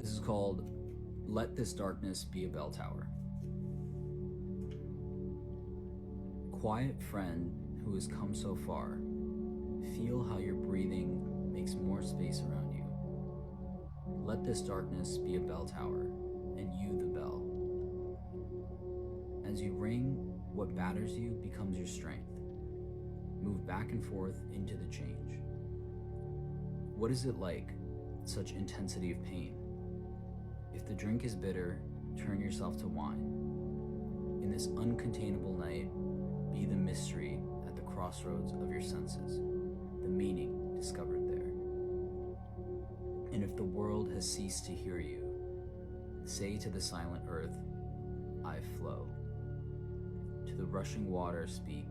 This is called Let This Darkness Be a Bell Tower. Quiet friend who has come so far, feel how your breathing makes more space around you. Let this darkness be a bell tower, and you the bell. As you ring, what batters you becomes your strength. Move back and forth into the change. What is it like, such intensity of pain? If the drink is bitter, turn yourself to wine. In this uncontainable night, be the mystery at the crossroads of your senses, the meaning discovered there. And if the world has ceased to hear you, say to the silent earth, I flow. To the rushing water speak,